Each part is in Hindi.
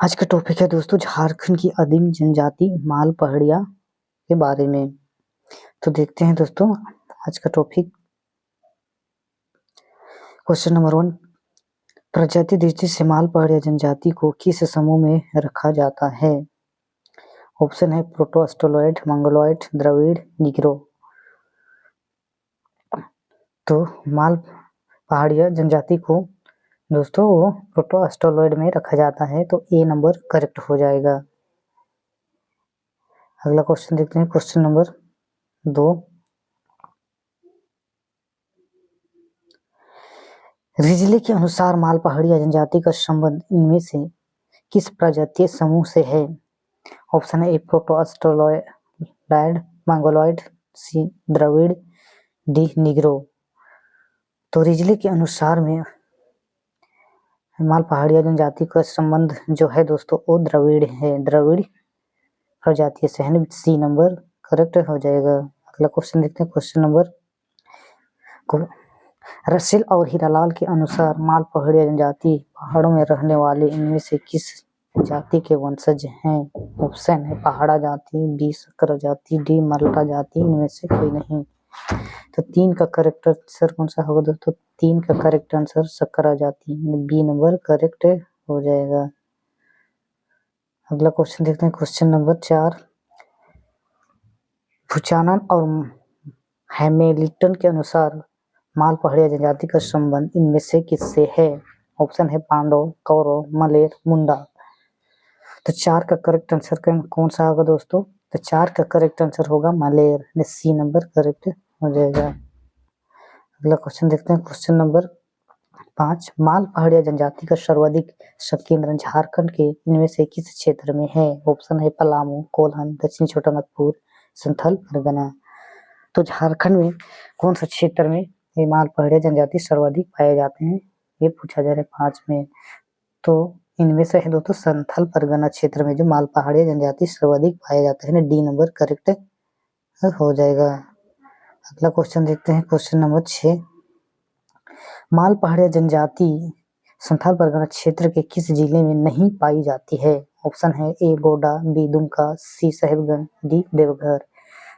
आज का टॉपिक है दोस्तों झारखंड की आदिम जनजाति माल पहाड़िया के बारे में। तो देखते हैं दोस्तों आज का टॉपिक। क्वेश्चन नंबर 1, प्रजाति दृष्टि से माल पहाड़िया जनजाति को किस समूह में रखा जाता है? ऑप्शन है प्रोटो ऑस्ट्रेलॉइड, मंगोलॉइड, द्रविड़, निग्रो। तो माल पहाड़िया जनजाति को दोस्तों वो प्रोटो ऑस्ट्रेलॉइड में रखा जाता है, तो ए नंबर करेक्ट हो जाएगा। अगला क्वेश्चन देखते हैं, क्वेश्चन नंबर 2, रिजले के अनुसार माल पहाड़िया जनजाति का संबंध इनमें से किस प्रजातीय समूह से है? ऑप्शन है ए प्रोटो ऑस्ट्रेलॉइड, मंगोलॉइड, सी द्रविड़, डी निग्रो। तो रिजले के अनुसार में माल पहाड़िया जनजाति का संबंध जो है दोस्तों वो द्रविड़ है, द्रविड़ प्रजातीय से है, सी नंबर करेक्ट हो जाएगा। अगला क्वेश्चन देखते हैं, क्वेश्चन नंबर रसेल और हीरालाल के अनुसार माल पहाड़िया जनजाति पहाड़ों में रहने वाले इनमें से किस जाति के वंशज हैं? ऑप्शन है पहाड़ा जाति, बी सक्कर जाति, डी मल्टा जाति, इनमें से कोई नहीं। तो 3 का करेक्ट आंसर कौन सा होगा दोस्तों? 3 का करेक्ट आंसर सक्कर जाति, बी नंबर करेक्ट हो जाएगा। अगला क्वेश्चन देखते हैं, क्वेश्चन नंबर 4, बुचानन और हैमिल्टन के अनुसार माल पहाड़िया जनजाति का संबंध इनमें से किससे है? ऑप्शन है पांडव, कौरव, मलेर, मुंडा। तो 4 का करेक्ट आंसर कौन सा होगा दोस्तों? तो 4 का करेक्ट आंसर होगा मलेर, सी नंबर करेक्ट हो जाएगा। अगला क्वेश्चन देखते हैं, क्वेश्चन नंबर 5, माल पहाड़िया जनजाति का सर्वाधिक संकेंद्रण झारखंड के इनमें से किस क्षेत्र में है? ऑप्शन है पलामू, कोल्हन, दक्षिण छोटानागपुर, संथाल परगना। तो झारखंड में कौन सा क्षेत्र में ये माल पहाड़िया जनजाति सर्वाधिक पाए जाते हैं, ये पूछा जा रहा है 5 में। तो इनमें से है दोस्तों संथाल परगना क्षेत्र में जो माल पहाड़िया जनजाति सर्वाधिक पाए जाते हैं, डी नंबर करेक्ट हो जाएगा। अगला क्वेश्चन देखते हैं, क्वेश्चन नंबर 6, माल पहाड़िया जनजाति संथाल परगना क्षेत्र के किस जिले में नहीं पाई जाती है? ऑप्शन है ए गोड्डा, बी दुमका, सी साहिबगंज, डी देवघर।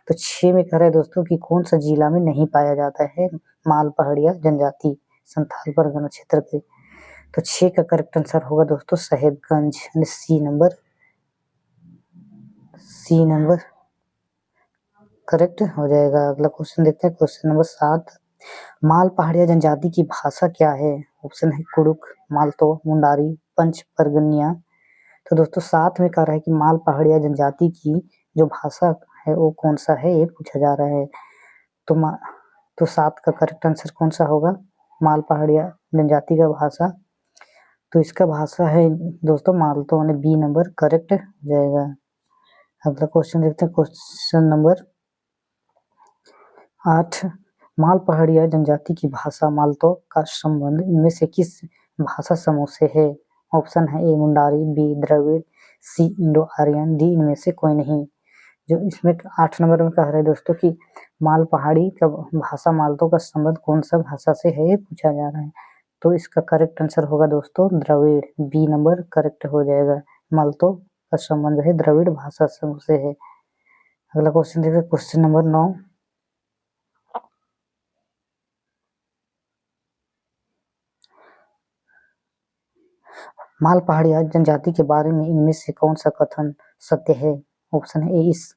तो 6 में कह रहा है दोस्तों कि कौन सा जिला में नहीं पाया जाता है माल पहाड़िया जनजाति संथाल परगना क्षेत्र के? तो 6 का करेक्ट आंसर होगा दोस्तों साहिबगंज, सी नंबर करेक्ट हो जाएगा। अगला क्वेश्चन देखते हैं, क्वेश्चन नंबर 7, माल पहाड़िया जनजाति की भाषा क्या है? ऑप्शन है कुड़ुक, मालतो, मुंडारी, पंच परगनिया। तो दोस्तों 7 में कह रहा है कि माल पहाड़िया जनजाति की जो भाषा है वो कौन सा है, ये पूछा जा रहा है। तो 7 का करेक्ट आंसर कौन सा होगा माल पहाड़िया जनजाति का भाषा? तो इसका भाषा है दोस्तों मालतो, यानी बी नंबर करेक्ट हो जाएगा। अगला क्वेश्चन देखते हैं, क्वेश्चन नंबर 8, माल पहाड़िया जनजाति की भाषा मालतो का संबंध इनमें से किस भाषा समूह से है? ऑप्शन है ए मुंडारी, बी द्रविड़, सी इंडो आर्यन, डी इनमें से कोई नहीं। जो इसमें 8 नंबर में कह रहे हैं दोस्तों कि माल पहाड़ी का भाषा मालतो का संबंध कौन सा भाषा से है, ये पूछा जा रहा है। तो इसका करेक्ट आंसर होगा दोस्तों द्रविड़, बी नंबर करेक्ट हो जाएगा। मालतो का संबंध है द्रविड़ भाषा समूह से है। अगला क्वेश्चन देखिए, क्वेश्चन नंबर 9, माल पहाड़िया जनजाति के बारे में इनमें से कौन सा कथन सत्य है? ऑप्शन है ए इस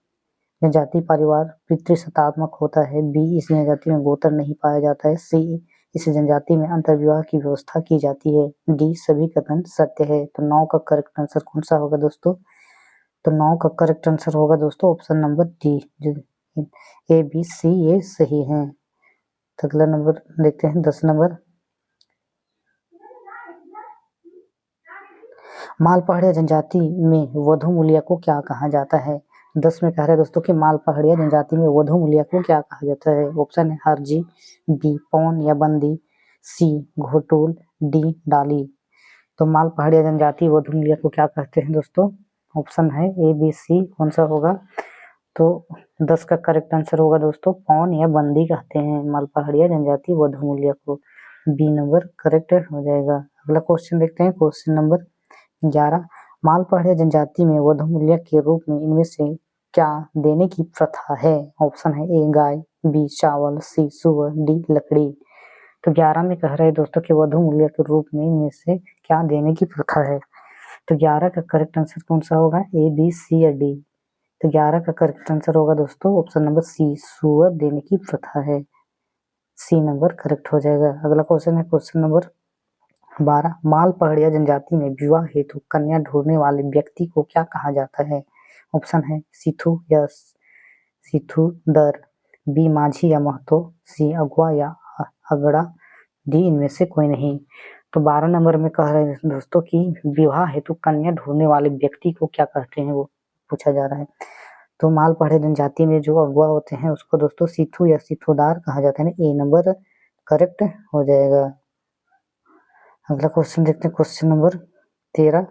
जनजाति परिवार पितृसत्तात्मक होता है, बी इस जनजाति में गोत्र नहीं पाया जाता है, सी इस जनजाति में अंतर्विवाह की व्यवस्था की जाती है, डी सभी कथन सत्य है। तो 9 का करेक्ट आंसर कौन सा होगा दोस्तों? तो 9 का करेक्ट आंसर होगा दोस्तों ऑप्शन नंबर डी, जो ए बी सी ये सही है। तो अगला नंबर देखते हैं 10 नंबर, माल पहाड़िया जनजाति में वधु मूलिया को क्या कहा जाता है? 10 में कह रहे हैं दोस्तों कि माल पहाड़िया जनजाति में वधु मूलिया को क्या कहा जाता है? ऑप्शन है हरजी, बी पौन या बंदी, सी घोटूल, डी डाली। तो माल पहाड़िया जनजाति वधु मूलिया को क्या कहते हैं दोस्तों? ऑप्शन है ए बी सी, कौन सा होगा? तो 10 का करेक्ट आंसर होगा दोस्तों पौन या बंदी कहते हैं माल पहाड़िया जनजाति वधु मूलिया को, बी नंबर करेक्ट हो जाएगा। अगला क्वेश्चन देखते हैं, क्वेश्चन नंबर 11, माल पहाड़िया जनजाति में वधूमूल्य के रूप में इनमें से क्या देने की प्रथा है? ऑप्शन है ए गाय, बी चावल, सी सुअर, डी लकड़ी। तो 11 में कह रहे हैं दोस्तों कि वधूमूल्य के रूप में इनमें से क्या देने की प्रथा है। तो 11 का करेक्ट आंसर कौन सा होगा? ए, बी, सी या डी। तो 11 का करेक्ट आंसर होगा दोस्तों ऑप्शन नंबर सी, सुअर देने की प्रथा है। सी नंबर करेक्ट हो जाएगा। अगला क्वेश्चन है क्वेश्चन नंबर 12। माल पहाड़िया जनजाति में विवाह हेतु कन्या ढूंढने वाले व्यक्ति को क्या कहा जाता है? ऑप्शन है सिथु या सिथुदर, बी माझी या महतो, सी अगुआ या अगड़ा, डी इनमें से कोई नहीं। तो 12 नंबर में कह रहे हैं दोस्तों कि विवाह हेतु कन्या ढूंढने वाले व्यक्ति को क्या कहते हैं, वो पूछा जा रहा है। तो माल पहाड़ी जनजाति में जो अगुआ होते हैं उसको दोस्तों सिथु या सिथुदार कहा जाता है। ए नंबर करेक्ट हो जाएगा। अगला क्वेश्चन देखते हैं क्वेश्चन नंबर 13।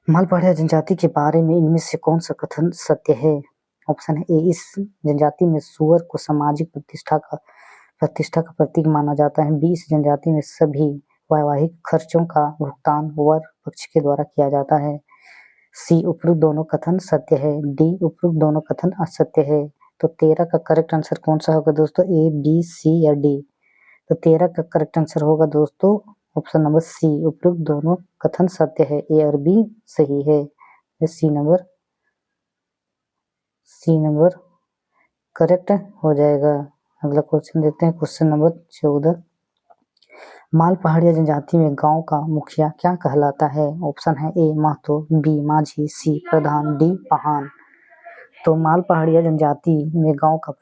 माल पहाड़िया जनजाति के बारे में इनमें से कौन सा कथन सत्य है? ऑप्शन है ए, इस जनजाति में सुअर को सामाजिक प्रतिष्ठा का प्रतीक माना जाता है। बी, इस जनजाति में सभी वैवाहिक खर्चों का भुगतान वर पक्ष के द्वारा किया जाता है। सी, उपरोक्त दोनों कथन सत्य है। डी, उपरोक्त दोनों कथन असत्य है। तो 13 का करेक्ट आंसर कौन सा होगा दोस्तों? ए, बी, सी या डी। तो 13 का करेक्ट आंसर होगा दोस्तों ऑप्शन नंबर सी, उपरोक्त दोनों कथन सत्य है। ए और बी सही है। सी नंबर करेक्ट हो जाएगा। अगला क्वेश्चन देखते हैं क्वेश्चन नंबर 14। माल पहाड़िया जनजाति में गांव का मुखिया क्या कहलाता है? ऑप्शन है ए महतो, बी माझी, सी प्रधान, डी पहान। तो माल पहाड़िया जनजाति में गांव का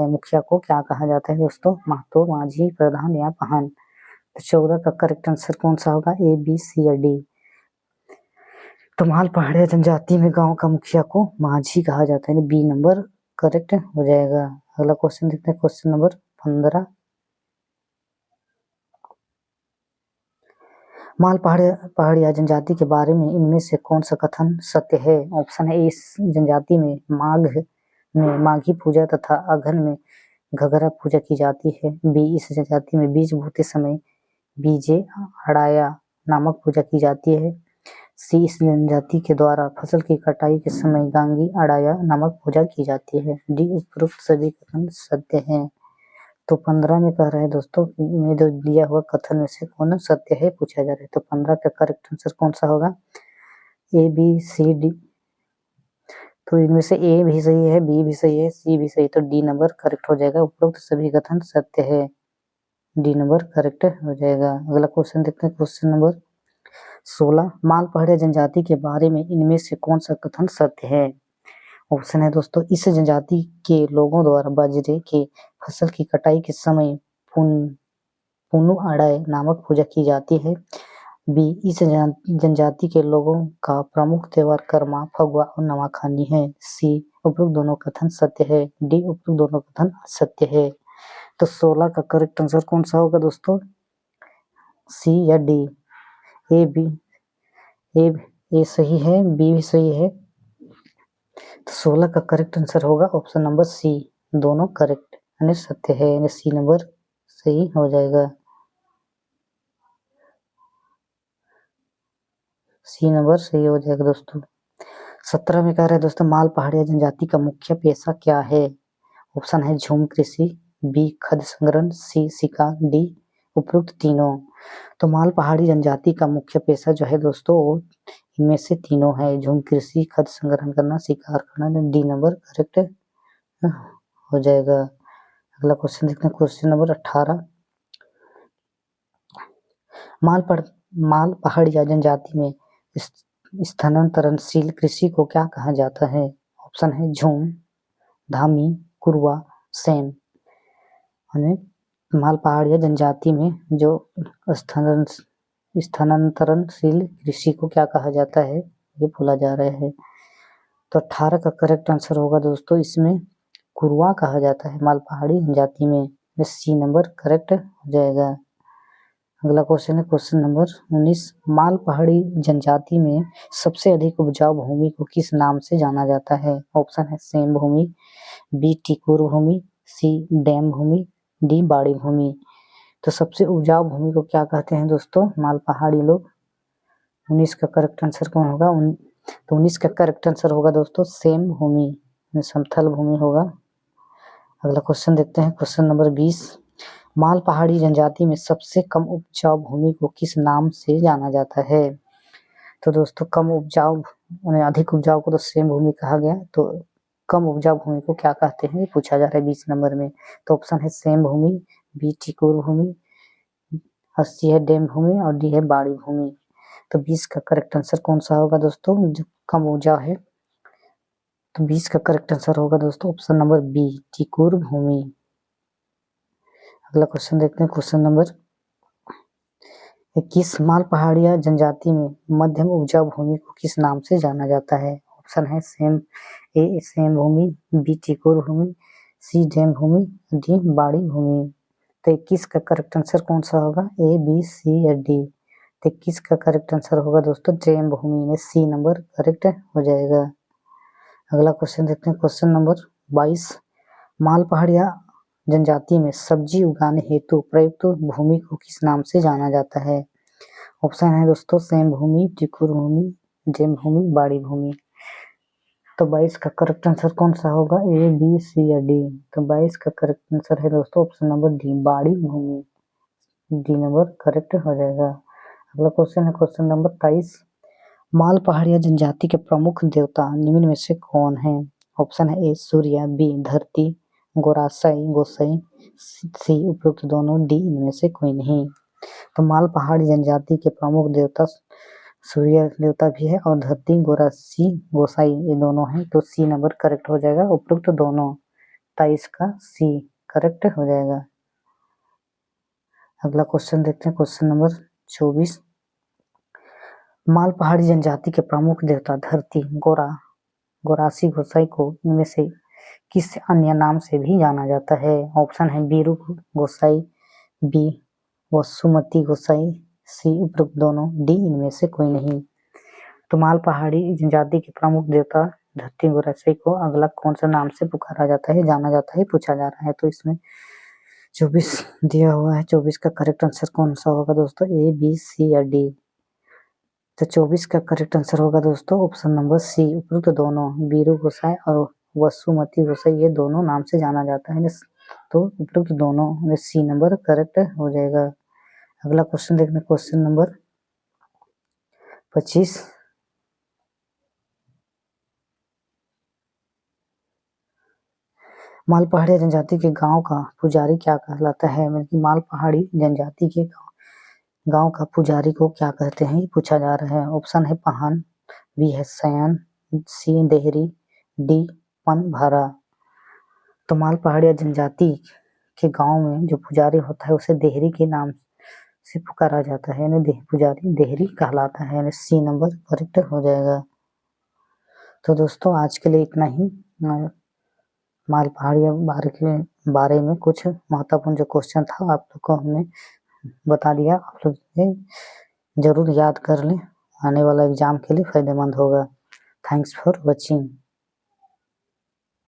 मुखिया को क्या कहा जाता है दोस्तों? महतो, माझी, प्रधान या पहान। तो 14 का करेक्ट आंसर कौन सा होगा? ए, बी, सी या डी। तो माल पहाड़िया जनजाति में गांव का मुखिया को माझी कहा जाता है। बी नंबर करेक्ट हो जाएगा। अगला क्वेश्चन देखते हैं क्वेश्चन नंबर 15। माल पहाड़िया जनजाति के बारे में इनमें से कौन सा कथन सत्य है? ऑप्शन है, इस जनजाति में माघी पूजा तथा अगहन में घगरा पूजा की जाती है। बी, इस जनजाति में बीज बोते समय बीजे अड़ाया नामक पूजा की जाती है। सी, इस जनजाति के द्वारा फसल की कटाई के समय गांगी अड़ाया नामक पूजा की जाती है। डी, उपरोक्त सभी कथन सत्य हैं। तो 15 में कह रहा है दोस्तों में जो दिया हुआ कथन में से कौन सत्य है पूछा जा रहा है। तो 15 का करेक्ट आंसर कौन सा होगा? ए, बी, सी, डी। तो इनमें से ए भी सही है, बी भी सही है, सी भी सही। तो डी नंबर करेक्ट हो जाएगा। उपरोक्त सभी कथन सत्य है। डी नंबर करेक्ट हो जाएगा। अगला क्वेश्चन देखते हैं क्वेश्चन नंबर 16। माल पहाड़िया जनजाति के बारे में इनमें से कौन सा कथन सत्य है? ऑप्शन है दोस्तों, इस जनजाति के लोगों द्वारा बाजरे के फसल की कटाई के समय पुनु अड़ाय नामक पूजा की जाती है। बी, इस जनजाति के लोगों का प्रमुख त्योहार कर्मा, फगुआ और नवाखानी है। सी, उपरोक्त दोनों कथन सत्य है। डी, उपरोक्त दोनों कथन असत्य है। तो 16 का करेक्ट आंसर कौन सा होगा दोस्तों? सी या डी। ए सही है, बी भी सही है। तो 16 का करेक्ट आंसर होगा ऑप्शन नंबर सी, दोनों करेक्ट यानी सत्य है, यानी सी नंबर सही हो जाएगा। सी नंबर सही हो जाएगा दोस्तों। 17 में कह रहे हैं दोस्तों माल पहाड़िया जनजाति का मुख्य पेशा क्या है? ऑप्शन है झूम कृषि, बी खाद्य संग्रहण, सी शिकार, डी उपरोक्त तीनों। तो माल पहाड़ी जनजाति का मुख्य पेशा जो है दोस्तों इनमें से तीनों है, झूम कृषि, खाद्य संग्रहण करना, शिकार करना। डी नंबर करेक्ट हो जाएगा। अगला क्वेश्चन देखते हैं क्वेश्चन नंबर 18। माल पहाड़िया जनजाति में स्थानांतरणशील कृषि को क्या कहा जाता है? ऑप्शन है झूम, धामी, कुरवा, सेम। माल पहाड़िया जनजाति में जो स्थानांतरणशील कृषि को क्या कहा जाता है ये बोला जा रहा है। तो 18 का करेक्ट आंसर होगा दोस्तों इसमें कुरवा कहा जाता है माल पहाड़ी जनजाति में। सी नंबर करेक्ट हो जाएगा। अगला क्वेश्चन है क्वेश्चन नंबर 19। माल पहाड़ी जनजाति में सबसे अधिक उपजाऊ भूमि को किस नाम से जाना जाता है? ऑप्शन है सेम भूमि, बी टिकोर भूमि, सी डैम भूमि, डी बाड़ी भूमि। तो सबसे उपजाऊ भूमि को क्या कहते हैं दोस्तों? माल पहाड़ी लोग। 19 का करेक्ट आंसर कौन होगा? तो 19 का करेक्ट आंसर होगा दोस्तों सेम भूमि, समतल भूमि होगा। अगला क्वेश्चन देखते हैं, क्वेश्चन नंबर 20। माल पहाड़ी जनजाति में सबसे कम उपजाऊ भूमि को किस नाम से जाना जाता है? तो दोस्तों कम उपजाऊ, अधिक उपजाऊ को तो सेम भूमि कहा गया, तो कम उपजाऊ भूमि को क्या कहते हैं, ये पूछा जा रहा है 20 नंबर में। तो ऑप्शन है सेम भूमि, बी टिकोर भूमि, सी है डैम भूमि और डी है बाड़ी भूमि। तो 20 का करेक्ट आंसर कौन सा होगा दोस्तों, जो कम उपजाऊ है? तो 20 का करेक्ट आंसर होगा दोस्तों ऑप्शन नंबर बी टिकोर भूमि। अगला क्वेश्चन देखते हैं, क्वेश्चन नंबर 21। माल पहाड़िया जनजाति में मध्यम उपजाऊ भूमि को किस नाम से जाना जाता है? ऑप्शन है सेम भूमि, बी टिकोर भूमि, सी डैम भूमि, डी बाड़ी भूमि। तो 21 का करेक्ट आंसर कौन सा होगा, ए बी सी या डी? तो 21 का करेक्ट आंसर होगा दोस्तों डैम भूमि में सी नंबर करेक्ट हो जाएगा। अगला क्वेश्चन देखते हैं, क्वेश्चन नंबर 22। माल पहाड़िया जनजाति में सब्जी उगाने हेतु प्रयुक्त भूमि को किस नाम से जाना जाता है? ऑप्शन है दोस्तों सेम भूमि, टिकोर भूमि, डैम भूमि, बाड़ी भूमि। तो 22 का करेक्ट आंसर कौन सा होगा, ए बी सी या डी? तो 22 का करेक्ट आंसर है दोस्तों ऑप्शन नंबर डी बाड़ी भूमि, डी नंबर करेक्ट हो जाएगा। अगला क्वेश्चन है क्वेश्चन नंबर 23। माल पहाड़िया जनजाति के प्रमुख देवता निम्न में से कौन है? ऑप्शन है ए सूर्य, बी धरती, गोरासाई गोसाई, सी उपरोक्त दोनों, डी इनमें से कोई नहीं। तो माल पहाड़ी जनजाति के प्रमुख देवता सूर्य देवता भी है और धरती गोरासी गोसाई ये दोनों हैं, तो सी नंबर करेक्ट हो जाएगा उपरोक्त दोनों। 23 का सी करेक्ट हो जाएगा। अगला क्वेश्चन देखते हैं, क्वेश्चन नंबर 24। माल पहाड़ी जनजाति के प्रमुख देवता धरती गोरासी गोसाई को इनमें से किस अन्य नाम से भी जाना जाता है? ऑप्शन है बीरू गोसाई, बी वसुमती गोसाई, सी उपरोक्त दोनों, डी इनमें से कोई नहीं। तो माल पहाड़ी जनजाति के प्रमुख देवता धरती गोरासी को अगला कौन सा नाम से पुकारा जाता है, जाना जाता है, पूछा जा रहा है। तो इसमें 24 दिया हुआ है, 24 का करेक्ट आंसर कौन सा होगा दोस्तों, ए बी सी या डी? तो 24 का करेक्ट आंसर होगा दोस्तों ऑप्शन नंबर सी उपरोक्त दोनों, बीरू गोसाई और वसुमती गोसाई ये दोनों नाम से जाना जाता है, तो उपरोक्त दोनों में सी नंबर करेक्ट हो जाएगा। अगला क्वेश्चन देखना, क्वेश्चन नंबर 25। माल पहाड़ी जनजाति के गांव का पुजारी क्या कहलाता है? मतलब कि माल पहाड़ी जनजाति के गांव का पुजारी को क्या कहते हैं, पूछा जा रहा है। ऑप्शन है पहान, बी है सयान, सी देहरी, डी पनभारा। तो माल पहाड़िया जनजाति के गांव में जो पुजारी होता है उसे देहरी के नाम से पुकारा जाता है, यानी पुजारी देहरी कहलाता है, यानी सी नंबर करेक्ट हो जाएगा। तो दोस्तों आज के लिए इतना ही। माल पहाड़िया बारे में कुछ महत्वपूर्ण जो क्वेश्चन था आप लोग को हमने बता दिया, आप लोग जरूर याद कर लें, आने वाला एग्जाम के लिए फायदेमंद होगा। Thanks for watching.